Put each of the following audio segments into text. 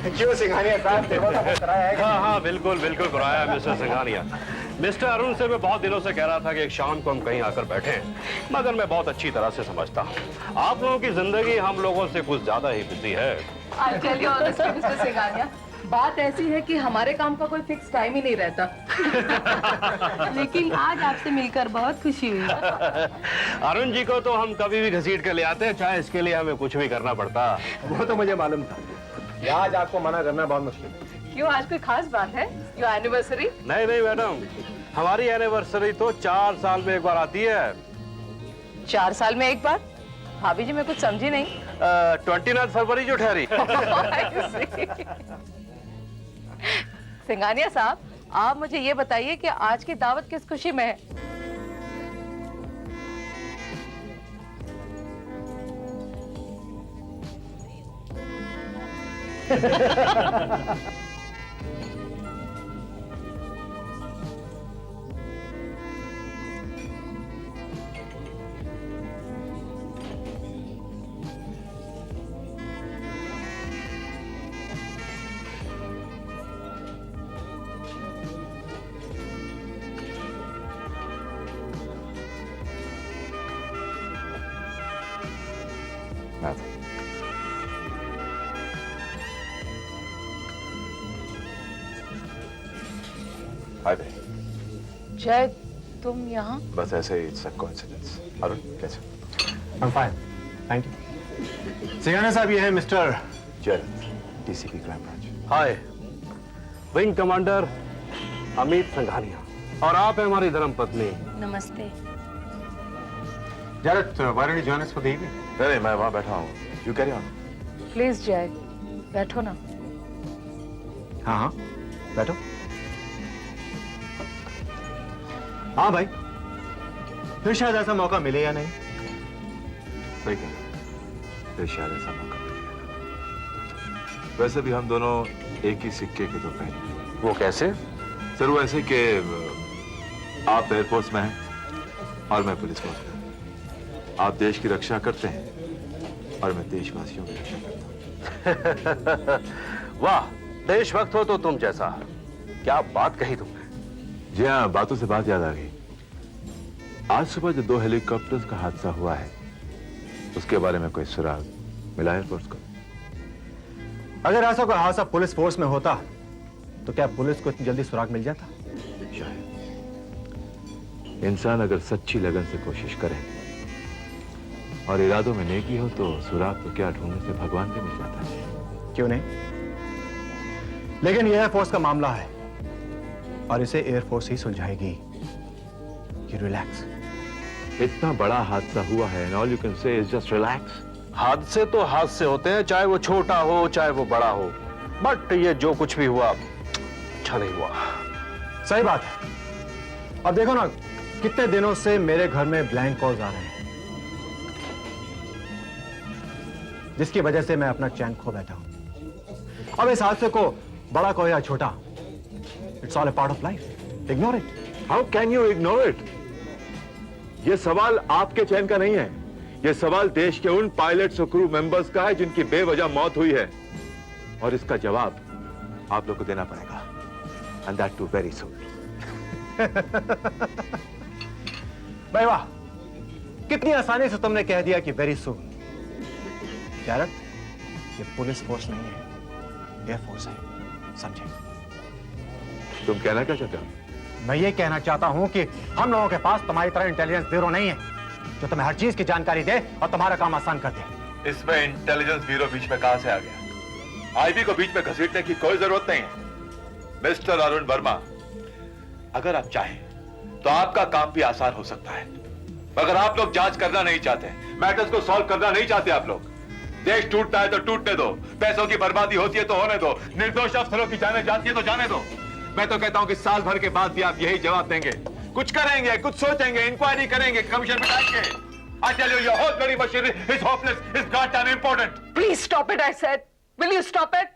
क्यों सिंघानिया साहब, सेवा तो बहुत कराया है? हाँ हाँ बिल्कुल बिल्कुल कराया है मिस्टर सिंघानिया। मिस्टर अरुण से मैं बहुत दिनों से कह रहा था कि एक शाम को हम कहीं आकर बैठे हैं, मगर मैं बहुत अच्छी तरह से समझता हूँ आप लोगों की जिंदगी हम लोगों से कुछ ज्यादा ही बिजी है। I'll tell you honestly, mister Singhania, बात ऐसी है कि हमारे काम का कोई फिक्स टाइम ही नहीं रहता। लेकिन आज आपसे मिलकर बहुत खुशी हुई। अरुण जी को तो हम कभी भी घसीट कर ले आते हैं, चाहे इसके लिए हमें कुछ भी करना पड़ता। वो तो मुझे मालूम था। आज आपको मना करना बहुत मुश्किल है। क्यों, आज कोई खास बात है? Your anniversary? नहीं नहीं मैडम, हमारी एनिवर्सरी तो 4 साल में एक बार आती है। 4 साल में एक बार? भाभी जी मैं कुछ समझी नहीं। 29 फरवरी जो ठहरी। सिंघानिया साहब, आप मुझे ये बताइए कि आज की दावत किस खुशी में है? हाय भाई। जय, तुम यहाँ? बस ऐसे ही, इट्स अ कोइंसिडेंस। अरुण कैसे? I'm fine, thank you. Singhania साहब, ये है mister Jayant, DCP crime branch. Hi, wing commander Amit Singhania, और आप हैं हमारी धर्मपत्नी। नमस्ते। Jared, why don't you join us for the evening? नहीं, मैं वहां बैठा हूँ। You carry on. प्लीज जय, बैठो ना। हाँ हाँ, बैठो। हाँ भाई, फिर शायद ऐसा मौका मिले या नहीं। सही कह रहे हो। फिर शायद ऐसा मौका मिलेगा। वैसे भी हम दोनों एक ही सिक्के के दो पहलू हैं। वो कैसे? सर वो ऐसे कि आप एयरफोर्स में हैं और मैं पुलिस फोर्स में हूं। आप देश की रक्षा करते हैं और मैं देशवासियों की रक्षा करता हूं। वाह, देशभक्त हो तो तुम जैसा। क्या बात कही तुमने। जी हाँ, बातों से बात याद आ गई। आज सुबह जो 2 हेलीकॉप्टर्स का हादसा हुआ है, उसके बारे में कोई सुराग मिला एयरफोर्स को? अगर ऐसा कोई हादसा पुलिस फोर्स में होता तो क्या पुलिस को इतनी जल्दी सुराग मिल जाता? शायद। इंसान अगर सच्ची लगन से कोशिश करे और इरादों में नेकी हो तो सुराग तो क्या ढूंढने से भगवान भी मिल जाता है। क्यों नहीं? लेकिन यह एयरफोर्स का मामला है और इसे एयरफोर्स ही सुलझाएगी। You relax. इतना बड़ा हादसा हुआ है, and all you can say is just relax. हादसे तो हादसे होते हैं, चाहे वो छोटा हो चाहे वो बड़ा हो, बट ये जो कुछ भी हुआ अच्छा नहीं हुआ। सही बात है। अब देखो ना, कितने दिनों से मेरे घर में ब्लैंक कॉल्स आ रहे हैं, जिसकी वजह से मैं अपना चैन खो बैठा हूं। अब इस हादसे को बड़ा कहो या छोटा, it's all a part of life. Ignore it. How can you ignore it? ये सवाल आपके चैन का नहीं है। ये सवाल देश के उन पायलट्स और क्रू मेंबर्स का है जिनकी बेवजह मौत हुई है, और इसका जवाब आप लोग को देना पड़ेगा, and that too very soon. भाई वाह, कितनी आसानी से तुमने कह दिया कि वेरी सून। जैरत, ये पुलिस फोर्स नहीं है, एयरफोर्स है, समझे? तुम कहना क्या चाहते हो? मैं ये कहना चाहता हूं कि हम लोगों के पास तुम्हारी तरह इंटेलिजेंस ब्यूरो नहीं है जो तुम्हें हर चीज की जानकारी दे और तुम्हारा काम आसान कर दे। इसमें इंटेलिजेंस ब्यूरो बीच में कहां से आ गया? आईबी को बीच में घसीटने की कोई जरूरत नहीं है। मिस्टर अरुण वर्मा, अगर आप चाहें तो आपका काम भी आसान हो सकता है, मगर आप लोग जांच करना नहीं चाहते, मैटर्स को सॉल्व करना नहीं चाहते। आप लोग देश टूटता है तो टूटने दो, पैसों की बर्बादी होती है तो होने दो, निर्दोष अफसरों की जाने जाती है तो जाने दो। मैं तो कहता हूं कि साल भर के बाद भी आप यही जवाब देंगे। कुछ करेंगे, कुछ सोचेंगे, इंक्वायरी करेंगे, commission बिठाएंगे। I tell you, your whole bloody machinery is hopeless, is goddamn important. Please stop it, I said. Will you stop it?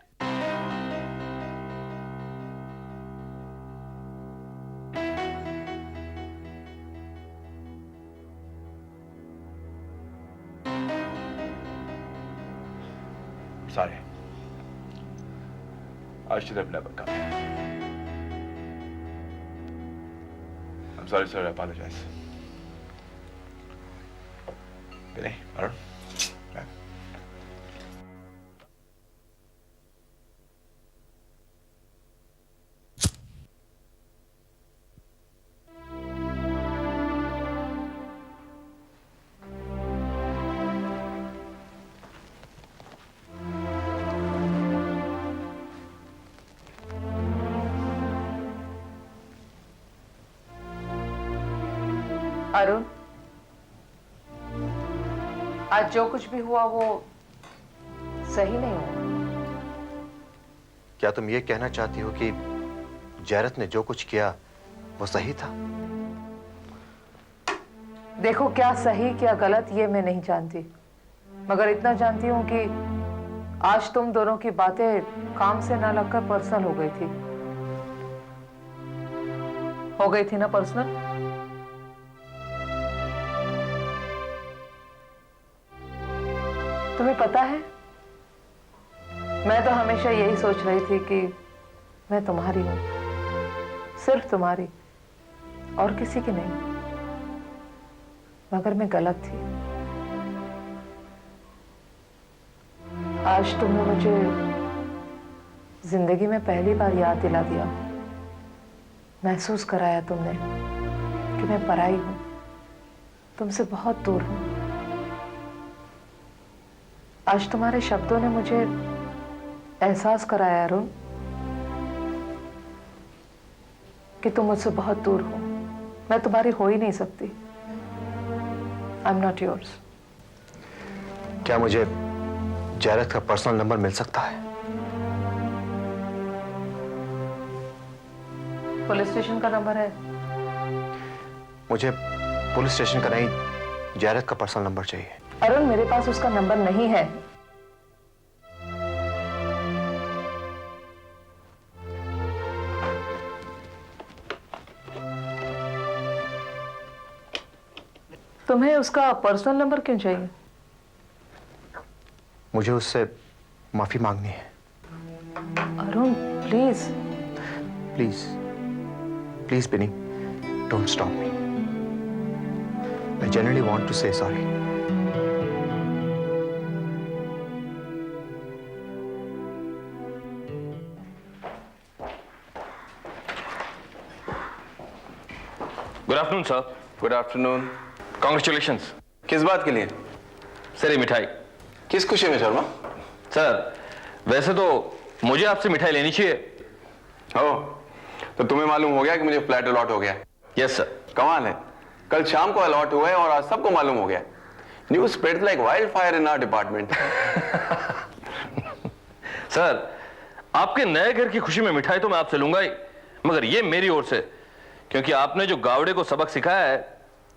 Sorry. I should have never come. I'm sorry, sir. I apologize. Vinay, Arun, ma'am. Arun, आज जो कुछ भी हुआ वो सही नहीं हुआ। क्या तुम ये कहना चाहती हो कि जैरत ने जो कुछ किया वो सही था? देखो, क्या सही क्या गलत ये मैं नहीं जानती, मगर इतना जानती हूँ कि आज तुम दोनों की बातें काम से ना लगकर पर्सनल हो गई थी ना पर्सनल। तुम्हें पता है, मैं तो हमेशा यही सोच रही थी कि मैं तुम्हारी हूं, सिर्फ तुम्हारी और किसी की नहीं, मगर मैं गलत थी। आज तुमने मुझे जिंदगी में पहली बार याद दिला दिया, महसूस कराया तुमने कि मैं पराई हूं, तुमसे बहुत दूर हूं। आज तुम्हारे शब्दों ने मुझे एहसास कराया अरुण कि तुम मुझसे बहुत दूर हो, मैं तुम्हारी हो ही नहीं सकती। I am not yours. क्या मुझे जैरत का पर्सनल नंबर मिल सकता है? पुलिस स्टेशन का नंबर है? मुझे पुलिस स्टेशन का नहीं, जैरत का पर्सनल नंबर चाहिए। अरुण, मेरे पास उसका नंबर नहीं है। तुम्हें उसका पर्सनल नंबर क्यों चाहिए? मुझे उससे माफी मांगनी है। Arun, please. Please please Binny, don't stop me. I genuinely want to say sorry. Good afternoon sir. Good afternoon. Congratulations. किस बात के लिए? सर ये मिठाई। किस खुशी में शर्मा? सर वैसे तो मुझे आपसे मिठाई लेनी चाहिए। ओ, तो तुम्हें मालूम हो गया कि मुझे फ्लैट अलॉट हो गया? Yes sir. कमाल है, कल शाम को अलॉट हुआ है और आज सबको मालूम हो गया। News spread like wildfire in our department. Sir आपके नए घर की खुशी में मिठाई तो मैं आपसे लूंगा ही, मगर ये मेरी ओर से, क्योंकि आपने जो गावड़े को सबक सिखाया है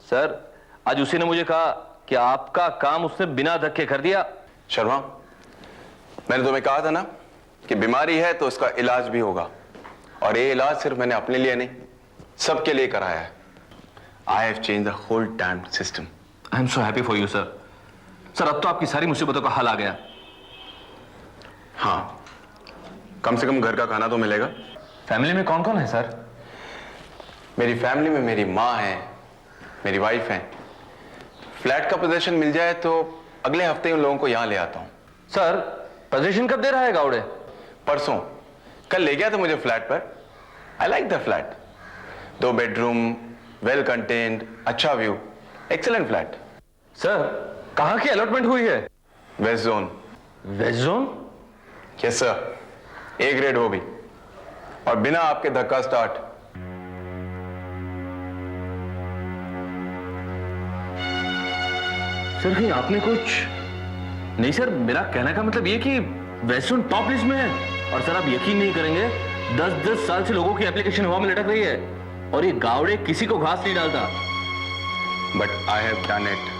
सर, आज उसी ने मुझे कहा कि आपका काम उसने बिना धक्के कर दिया। शर्मा, मैंने तुम्हें कहा था ना कि बीमारी है तो उसका इलाज भी होगा, और ये इलाज सिर्फ मैंने अपने लिए नहीं सबके लिए कराया है। I have change the whole damn system. I am so happy for you sir. Sir अब तो आपकी सारी मुसीबतों का हल आ गया। हाँ, कम से कम घर का खाना तो मिलेगा। फैमिली में कौन कौन है सर? मेरी फैमिली में मेरी माँ है, मेरी वाइफ है। फ्लैट का पोजीशन मिल जाए तो अगले हफ्ते उन लोगों को यहाँ ले आता हूँ। सर पोजीशन कब दे रहा है गावड़े? परसों। कल ले गया था मुझे फ्लैट पर। I like the flat. 2 bedroom, well contained, अच्छा व्यू, एक्सीलेंट फ्लैट। सर कहाँ की अलॉटमेंट हुई है? West zone. West zone? Yes sir, A grade वो भी, और बिना आपके धक्का स्टार्ट। सर कहीं आपने कुछ नहीं? सर मेरा कहने का मतलब ये कि वेस्ट जोन टॉप लिस्ट में है, और सर आप यकीन नहीं करेंगे 10-10 साल से लोगों की एप्लीकेशन हवा में लटक रही है, और ये गावड़े किसी को घास नहीं डालता। But I have done it.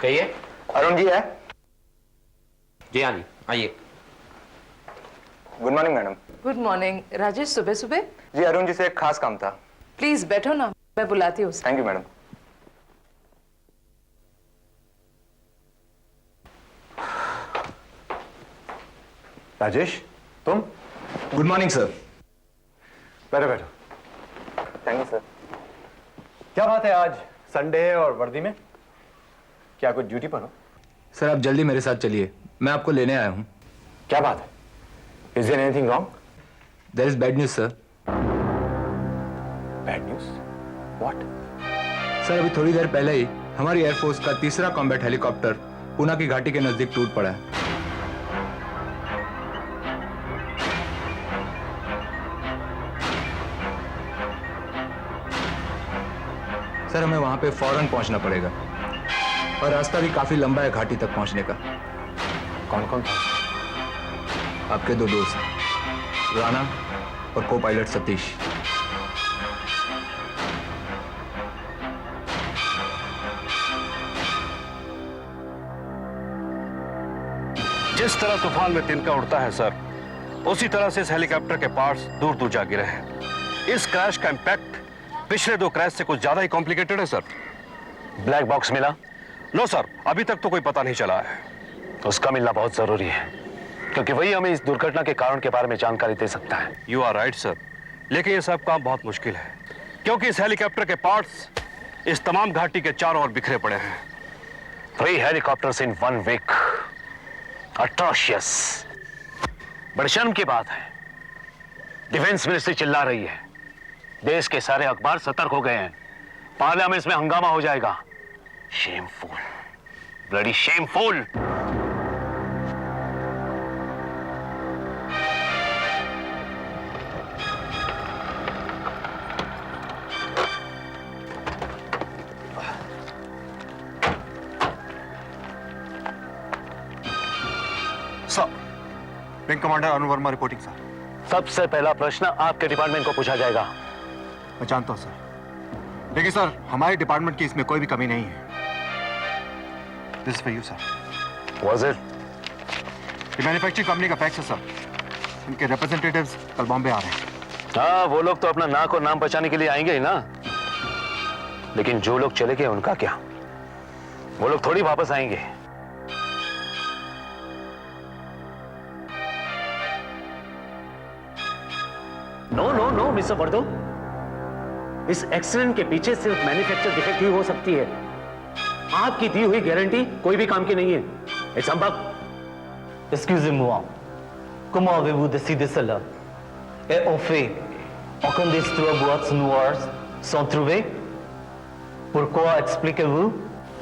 कहिए। अरुण जी है? जी हाँ जी, आइए। Good morning madam. Good morning Rajesh. सुबह सुबह? जी अरुण जी से एक खास काम था। प्लीज बैठो ना, मैं बुलाती हूँ। Thank you madam. राजेश, तुम? Good morning sir. बैठो बैठो। Thank you sir. क्या बात है, आज संडे है और वर्दी में? क्या कुछ ड्यूटी पर हो? सर आप जल्दी मेरे साथ चलिए, मैं आपको लेने आया हूँ। क्या बात है? Is there anything wrong? There is bad news sir. Bad news? What? Sir अभी थोड़ी देर पहले ही हमारी एयरफोर्स का तीसरा कॉम्बैट हेलीकॉप्टर पूना की घाटी के नजदीक टूट पड़ा है। सर हमें वहां पे फौरन पहुंचना पड़ेगा और रास्ता भी काफी लंबा है घाटी तक पहुंचने का। कौन कौन था? आपके दो दोस्त राणा और को पायलट सतीश। जिस तरह तूफान में तिनका उड़ता है सर, उसी तरह से इस हेलीकॉप्टर के पार्ट्स दूर दूर जा गिरे हैं। इस क्रैश का इंपैक्ट पिछले दो क्रैश से कुछ ज्यादा ही कॉम्प्लिकेटेड है सर। ब्लैक बॉक्स मिला? नो सर, अभी तक तो कोई पता नहीं चला है। उसका मिलना बहुत जरूरी है, क्योंकि वही हमें इस दुर्घटना के कारण के बारे में जानकारी दे सकता है। यू आर राइट सर, लेकिन ये सब काम बहुत मुश्किल है, क्योंकि इस हेलीकॉप्टर के पार्ट्स इस तमाम घाटी के चारों ओर बिखरे पड़े हैं। 3 हेलीकॉप्टर्स इन 1 वीक। अट्रोशियस। बड़ी शर्म की बात है, डिफेंस मिनिस्ट्री चिल्ला रही है, देश के सारे अखबार सतर्क हो गए हैं, पार्लियामेंट में हंगामा हो जाएगा। Shameful, bloody shameful. Sir, wing commander Arun Verma reporting sir. सबसे पहला प्रश्न आपके डिपार्टमेंट को पूछा जाएगा। मैं जानता हूं सर, लेकिन सर हमारे डिपार्टमेंट की इसमें कोई भी कमी नहीं है। This for you sir. Was it? ये मैन्युफैक्चरिंग कंपनी का फैक्स है सर। इनके रिप्रेजेंटेटिव्स कल बॉम्बे आ रहे हैं। हाँ, वो लोग तो अपना नाक और नाम बचाने के लिए आएंगे ही ना, लेकिन जो लोग चले गए उनका क्या? वो लोग थोड़ी वापस आएंगे। नो मिस्टर वर्दो, इस एक्सीडेंट के पीछे सिर्फ मैन्युफैक्चर डिफेक्ट ही हो सकती है। आपकी दी हुई गारंटी कोई भी काम की नहीं है। इट्स संभव। Excusez-moi, comment avez-vous décidé cela? Et au fait, aucune des 3 boîtes noires sont trouvées? Pourquoi expliquez-vous?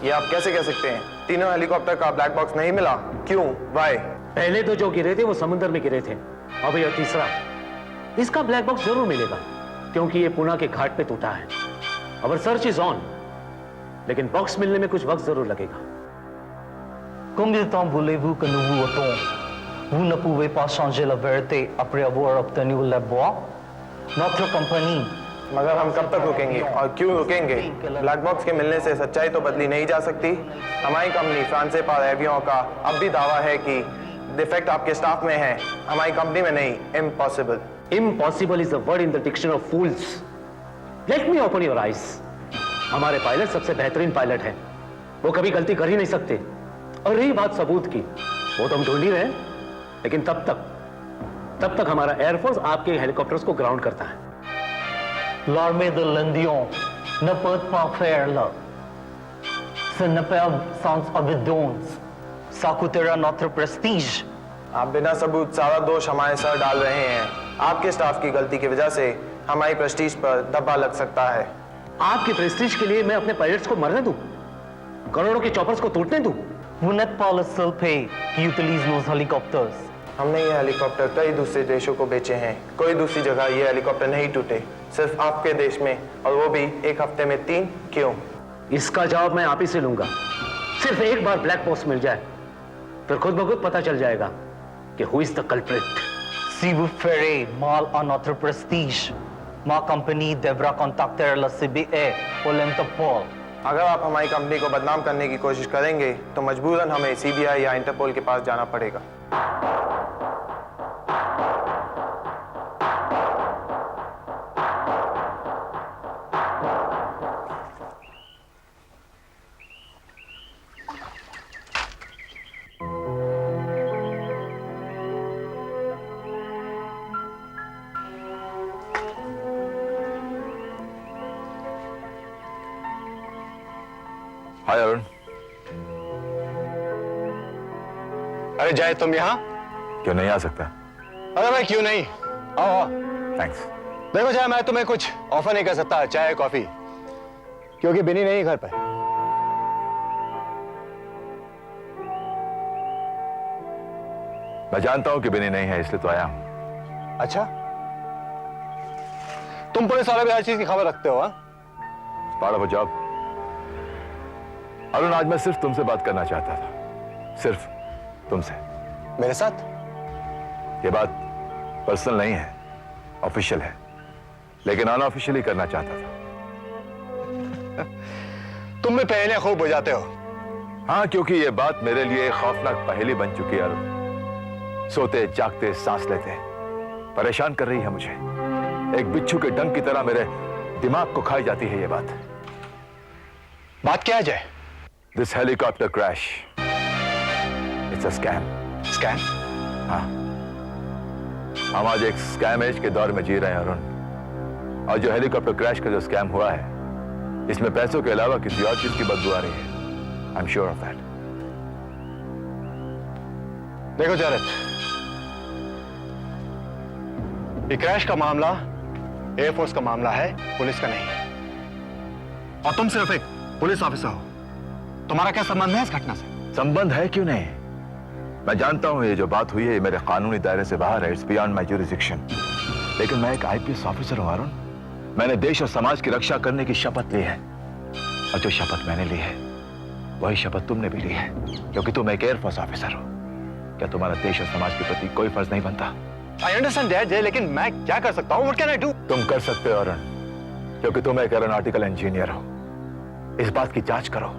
ये आप कैसे कह सकते हैं? तीनों हेलीकॉप्टर का ब्लैक बॉक्स नहीं मिला। क्यों? वाई? पहले तो जो गिरे थे वो समुद्र में गिरे थे, अब यह तीसरा। इसका ब्लैक बॉक्स जरूर मिलेगा, क्योंकि ये पुणे के घाट पे टूटा है। अवर सर्च इज ऑन, लेकिन बॉक्स मिलने में कुछ वक्त जरूर लगेगा। Combien de temps voulez-vous que nous vous attendons? Vous ne pouvez pas changer la vérité après avoir obtenu le bois? Notre compagnie. मगर हम कब तक रुकेंगे और क्यों रुकेंगे? ब्लैक बॉक्स के मिलने से सच्चाई तो बदली नहीं जा सकती। हमारी कंपनी फ्रांस पर एवियों का अब भी दावा है कि डिफेक्ट आपके स्टाफ में है, हमारी कंपनी में नहीं। Impossible. Impossible is a word in the dictionary of fools. Let me open your eyes. हमारे पायलट सबसे बेहतरीन पायलट हैं, वो कभी गलती कर ही नहीं सकते। और रही बात सबूत की, वो तो हम ढूंढ ही रहे हैं, लेकिन तब तक हमारा एयरफोर्स आपके हेलीकॉप्टर्स को ग्राउंड करता है। L'armée de l'Indien ne peut pas faire là. Ce n'est pas sans évidence. Ça coûtera notre prestige. आप बिना सबूत सारा दोष हमारे सर डाल रहे हैं। आपके स्टाफ की गलती की वजह से हमारी प्रेस्टीज पर धब्बा लग सकता है। आपके प्रेस्टीज के लिए मैं अपने पायलट्स को मरने दूं? करोड़ों के चॉपर्स को टूटने दूं? Vous n'êtes pas le seul pays qui utilise nos hélicoptères. हमने ये हेलीकॉप्टर कई दूसरे देशों को बेचे हैं। कोई दूसरी जगह ये हेलीकॉप्टर नहीं टूटे, सिर्फ आपके देश में, और वो भी एक हफ्ते में 3। क्यों? इसका जवाब मैं आप ही से लूंगा। सिर्फ एक बार ब्लैक बॉक्स मिल जाए, फिर खुद ब खुद पता चल जाएगा कि who is the culprit. Si vous ferez mal à notre prestige, ma compagnie devra contacter la CBA ou l'Interpol. अगर आप हमारी कंपनी को बदनाम करने की कोशिश करेंगे तो मजबूरन हमें सीबीआई या इंटरपोल के पास जाना पड़ेगा। हाय अरुण। अरे जय, तुम यहाँ? क्यों नहीं आ सकता? अरे भाई क्यों नहीं, आओ आओ। थैंक्स। देखो जय, मैं तुम्हें कुछ ऑफर नहीं कर सकता, चाय कॉफी, क्योंकि बिनी नहीं है घर पर। मैं जानता हूं कि बिनी नहीं है, इसलिए तो आया हूं। अच्छा, तुम पुलिस वाले भी हर चीज की खबर रखते हो? Part of a job. Arun, आज मैं सिर्फ तुमसे बात करना चाहता था, सिर्फ तुमसे। मेरे साथ? ये बात पर्सनल नहीं है, ऑफिशियल है, लेकिन अनऑफिशियली करना चाहता था। तुम भी पहले खूब हो जाते हो। हाँ, क्योंकि ये बात मेरे लिए खौफनाक पहेली बन चुकी है अरुण। सोते जागते सांस लेते परेशान कर रही है मुझे, एक बिच्छू के डंक की तरह मेरे दिमाग को खाई जाती है ये बात। बात क्या है जय? This helicopter crash, it's a scam. Scam? हाँ, हम आज एक स्कैम एज के दौर में जी रहे हैं अरुण, और जो हेलीकॉप्टर क्रैश का जो स्कैम हुआ है, इसमें पैसों के अलावा किसी और चीज की बदबू आ रही है। I am sure of that. देखो जारद, ये क्रैश का मामला एयरफोर्स का मामला है, पुलिस का नहीं। और तुम सिर्फ एक पुलिस ऑफिसर हो, तुम्हारा क्या संबंध है इस घटना से? संबंध है क्यों नहीं, मैं जानता हूं ये जो बात हुई है ये मेरे कानूनी दायरे से बाहर है, इट्स बियॉन्ड माय ज्यूरिसडिक्शन, लेकिन मैं एक आईपीएस ऑफिसर हूं अरुण। मैंने देश और समाज की रक्षा करने की शपथ ली है, और जो शपथ मैंने ली है वही शपथ तुमने भी ली है, क्योंकि तुम एक एयरफोर्स ऑफिसर हो। क्या तुम्हारा देश और समाज के प्रति कोई फर्ज नहीं बनता? आई अंडरस्टैंड जय, लेकिन मैं क्या कर सकता हूं? What can I do? तुम कर सकते हो अरुण, क्योंकि तुम एक एरोनॉटिकल इंजीनियर हो। इस बात की जांच करो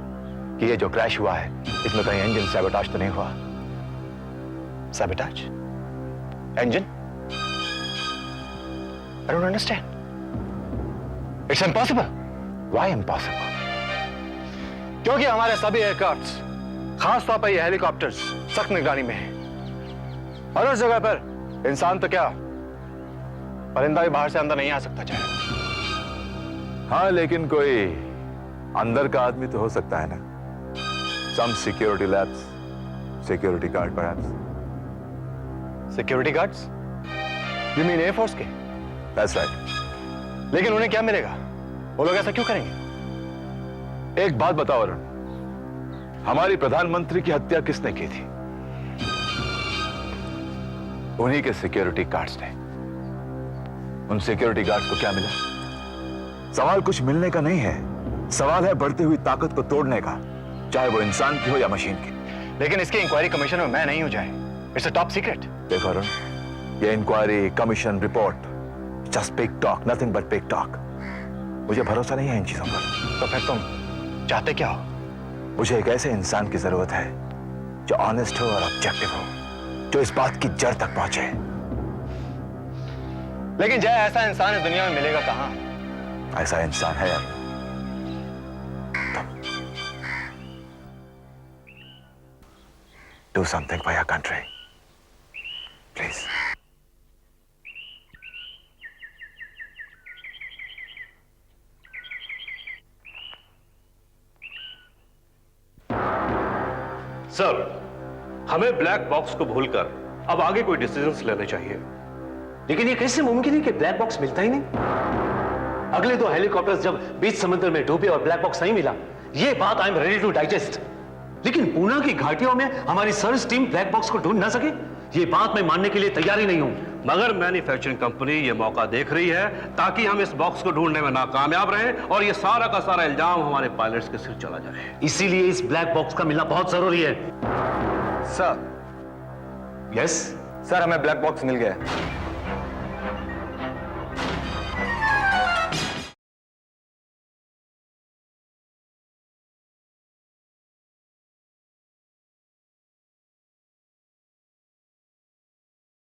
कि ये जो क्रैश हुआ है इसमें कहीं इंजन सैबोटाज तो नहीं हुआ। Sabotage? Engine? I don't understand. It's impossible. Why impossible? क्योंकि हमारे सभी एयरक्राफ्ट्स, खासतौर पर ये हेलीकॉप्टर्स, सख्त निगरानी में हैं। और उस जगह पर इंसान तो क्या, परिंदा भी बाहर से अंदर नहीं आ सकता चाहे। हाँ, लेकिन कोई अंदर का आदमी तो हो सकता है ना। Some security labs, security guard perhaps. Security guards? You mean air force के? That's right. लेकिन उन्हें क्या मिलेगा? वो लोग ऐसा क्यों करेंगे? एक बात बताओ अरुण, हमारी प्रधानमंत्री की हत्या किसने की थी? उन्हीं के सिक्योरिटी गार्ड्स ने। उन सिक्योरिटी गार्ड्स को क्या मिला? सवाल कुछ मिलने का नहीं है, सवाल है बढ़ती हुई ताकत को तोड़ने का, चाहे वो इंसान की हो या मशीन की। लेकिन इसकी इंक्वायरी कमीशन में मैं नहीं हूं जाए, इट्स अ टॉप सीक्रेट। देखो अरुण, ये inquiry, commission, report, just big talk, nothing but big talk. मुझे भरोसा नहीं है इन चीजों पर। तो फिर तुम चाहते क्या हो? मुझे एक ऐसे इंसान की जरूरत है जो ऑनेस्ट हो और ऑब्जेक्टिव हो, जो इस बात की जड़ तक पहुंचे। लेकिन जय, ऐसा इंसान इस दुनिया में मिलेगा कहां? ऐसा इंसान है यार। Do something for your country, please. Sir, हमें ब्लैक बॉक्स को भूलकर अब आगे कोई डिसीजंस लेने चाहिए। लेकिन ये कैसे मुमकिन है कि ब्लैक बॉक्स मिलता ही नहीं? अगले 2 हेलीकॉप्टर्स जब बीच समुद्र में डूबे और ब्लैक बॉक्स नहीं मिला, ये बात I am ready to digest. लेकिन पूना की घाटियों में हमारी सर्च टीम ब्लैक बॉक्स को ढूंढ ना सके, ये बात मैं मानने के लिए तैयार ही नहीं हूं। मगर मैन्युफैक्चरिंग कंपनी ये मौका देख रही है ताकि हम इस बॉक्स को ढूंढने में नाकामयाब रहें और ये सारा का सारा इल्जाम हमारे पायलट्स के सिर चला जाए। इसीलिए इस ब्लैक बॉक्स का मिलना बहुत जरूरी है। सर। यस सर, हमें ब्लैक बॉक्स मिल गया है।